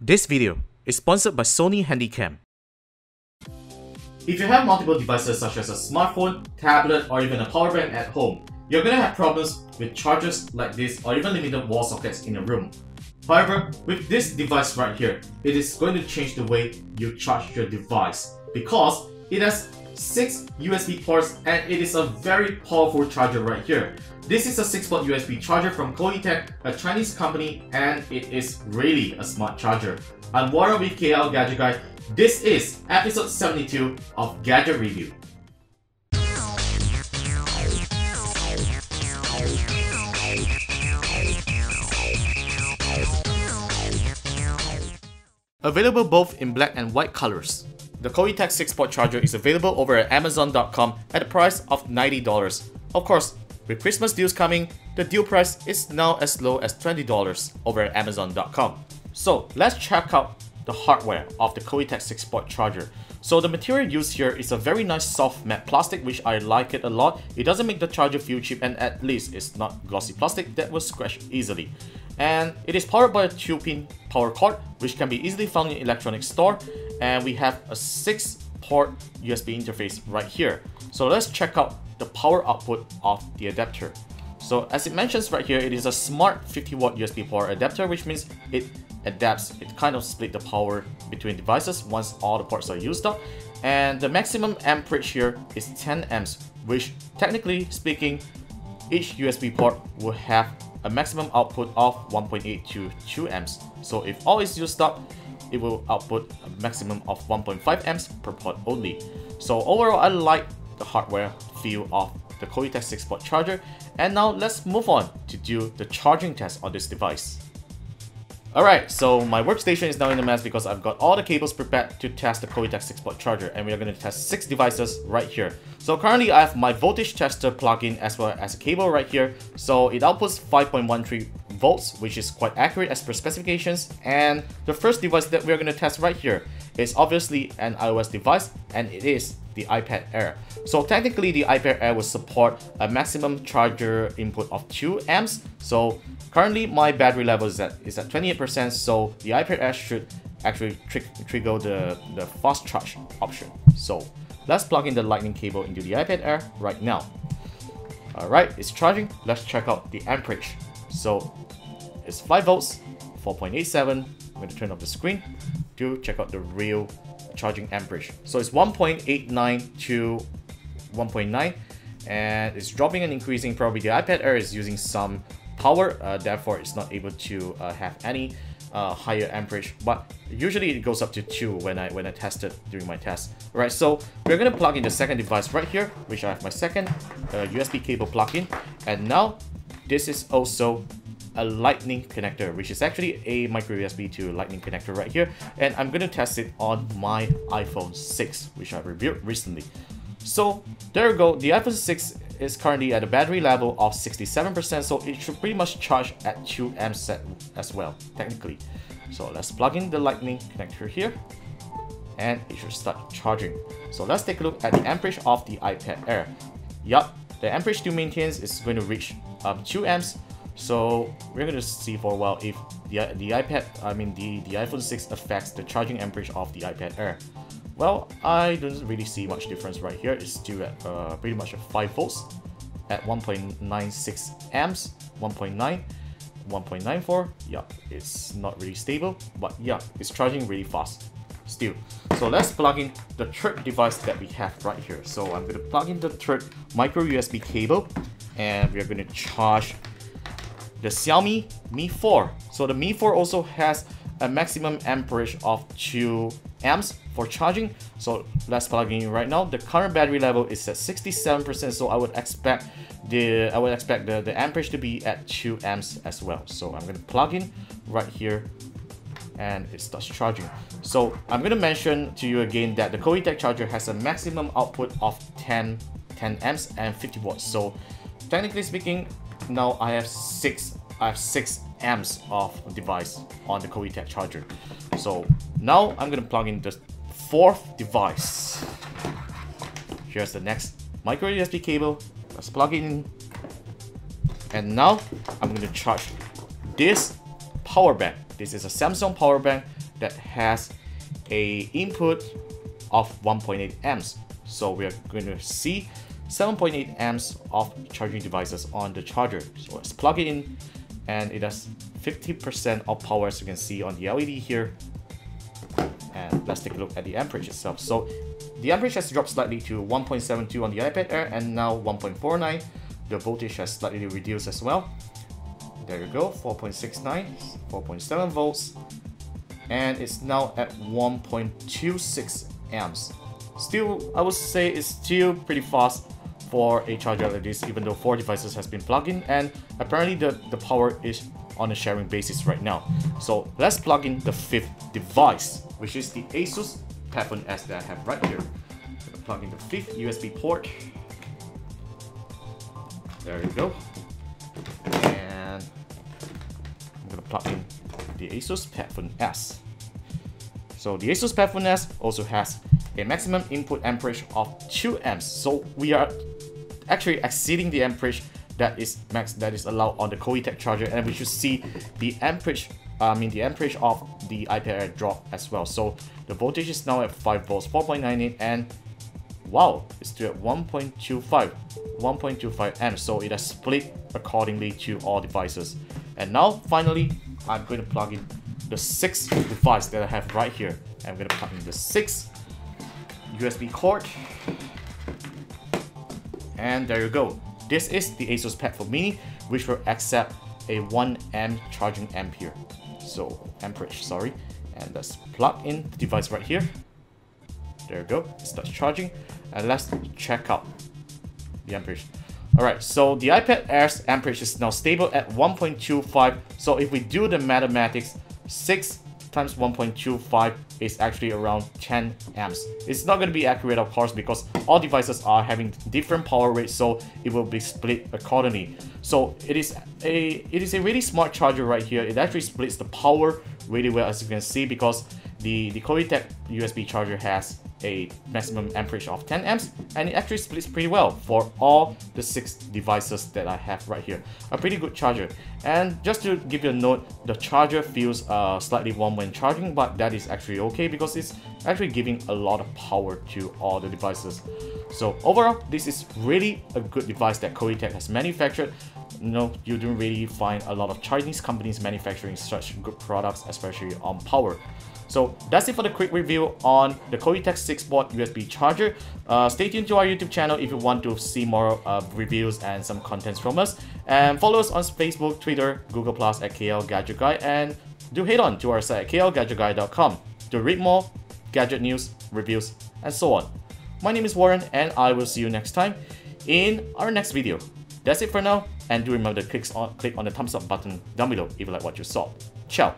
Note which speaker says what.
Speaker 1: This video is sponsored by Sony Handycam.
Speaker 2: If you have multiple devices such as a smartphone, tablet, or even a power bank at home, you're gonna have problems with chargers like this or even limited wall sockets in a room. However, with this device right here, it is going to change the way you charge your device because it has 6 USB ports and it is a very powerful charger right here. This is a 6-port USB charger from CHOETECH, a Chinese company, and it is really a smart charger. I'm Warren with KLGadgetGuy. This is episode 72 of Gadget Review.
Speaker 1: Available both in black and white colors. The CHOETECH 6-port charger is available over at Amazon.com at a price of $90. Of course, with Christmas deals coming, the deal price is now as low as $20 over at Amazon.com. So let's check out the hardware of the CHOETECH 6-port charger. So the material used here is a very nice soft matte plastic, which I like it a lot. It doesn't make the charger feel cheap, and at least it's not glossy plastic that will scratch easily. And it is powered by a 2-pin power cord, which can be easily found in electronics store. And we have a 6-port USB interface right here. So let's check out the power output of the adapter. So as it mentions right here, it is a smart 50-watt USB power adapter, which means it adapts, it kind of split the power between devices once all the ports are used up. And the maximum amperage here is 10 amps, which technically speaking, each USB port will have a maximum output of 1.8 to 2 amps. So if all is used up, it will output a maximum of 1.5 amps per port only. So overall, I like the hardware feel of the CHOETECH 6-port charger. And now let's move on to do the charging test on this device. Alright, so my workstation is now in a mess because I've got all the cables prepared to test the CHOETECH 6-port charger, and we are going to test 6 devices right here. So currently I have my voltage tester plug-in as well as a cable right here. So it outputs 5.13 volts, which is quite accurate as per specifications. And the first device that we're going to test right here is obviously an iOS device, and it is the iPad Air. So technically the iPad Air will support a maximum charger input of 2 amps. So currently my battery level is at 28%, so the iPad Air should actually trigger the fast charge option. So let's plug in the lightning cable into the iPad Air right now. Alright, it's charging. Let's check out the amperage. So it's 5 volts, 4.87. I'm going to turn off the screen to check out the real charging amperage. So it's 1.89 to 1.9, and it's dropping and increasing. Probably the iPad Air is using some power, therefore it's not able to have any higher amperage, but usually it goes up to 2 when I test it during my test. Right, so we're gonna plug in the second device right here, which I have my second USB cable plug in, and now this is also a lightning connector, which is actually a micro USB to lightning connector right here, and I'm going to test it on my iPhone 6, which I reviewed recently. So there you go, the iPhone 6 is currently at a battery level of 67%, so it should pretty much charge at 2 amps as well, technically. So let's plug in the lightning connector here, and it should start charging. So let's take a look at the amperage of the iPad Air. Yup, the amperage still maintains is going to reach 2 amps. So we're going to see for a while if the iPhone 6 affects the charging amperage of the iPad Air. Well, I don't really see much difference right here. It's still at pretty much at 5 volts at 1.96 amps, 1.9, 1.94. Yeah, it's not really stable, but yeah, it's charging really fast still. So let's plug in the third device that we have right here. So I'm going to plug in the third micro USB cable, and we're going to charge the Xiaomi Mi 4. So the Mi 4 also has a maximum amperage of 2 amps for charging. So let's plug in right now. The current battery level is at 67%, so I would expect the amperage to be at 2 amps as well. So I'm going to plug in right here, and it starts charging. So I'm going to mention to you again that the CHOETECH charger has a maximum output of 10 amps and 50 watts. So technically speaking, now I have 6 amps of device on the CHOETECH charger. So now I'm gonna plug in the fourth device. Here's the next micro USB cable. Let's plug it in. And now I'm gonna charge this power bank This is a Samsung power bank that has a input of 1.8 amps. So we are going to see 7.8 amps of charging devices on the charger. So let's plug it in, and it has 50% of power, as you can see on the LED here. And let's take a look at the amperage itself. So the amperage has dropped slightly to 1.72 on the iPad Air, and now 1.49. The voltage has slightly reduced as well. There you go, 4.69, 4.7 volts, and it's now at 1.26 amps. Still, I would say it's still pretty fast for a charger like this, even though 4 devices has been plugged in, and apparently the power is on a sharing basis right now. So let's plug in the 5th device, which is the Asus Padfone S that I have right here. I'm gonna plug in the 5th USB port. There you go. And I'm gonna plug in the Asus Padfone S. So the Asus Padfone S also has a maximum input amperage of 2 amps. So we are actually exceeding the amperage that is allowed on the CHOETECH charger, and we should see the amperage of the iPad Air drop as well. So the voltage is now at 5 volts, 4.98, and wow, it's still at 1.25 amps. So it has split accordingly to all devices. And now finally, I'm going to plug in the 6th device that I have right here. I'm going to plug in the 6th USB cord, and there you go. This is the Asus Padfone Mini, which will accept a 1 amp charging ampere. So amperage, sorry. And let's plug in the device right here. There you go. It starts charging, and let's check out the amperage. Alright, so the iPad Air's amperage is now stable at 1.25. So if we do the mathematics, 6 times 1.25 is actually around 10 amps. It's not going to be accurate, of course, because all devices are having different power rates, so it will be split accordingly. So it is a really smart charger right here. It actually splits the power really well, as you can see, because the CHOETECH USB charger has a maximum amperage of 10 amps, and it actually splits pretty well for all the 6 devices that I have right here. A pretty good charger. And just to give you a note, the charger feels slightly warm when charging, but that is actually okay because it's actually giving a lot of power to all the devices. So overall, this is really a good device that CHOETECH has manufactured. You don't really find a lot of Chinese companies manufacturing such good products, especially on power. So that's it for the quick review on the CHOETECH 6-port USB charger. Stay tuned to our YouTube channel if you want to see more reviews and some contents from us. And follow us on Facebook, Twitter, Google+, at KLGadgetGuy, and do head on to our site at KLGadgetGuy.com to read more gadget news, reviews, and so on. My name is Warren, and I will see you next time in our next video. That's it for now, and do remember to click on the thumbs up button down below if you like what you saw. Ciao!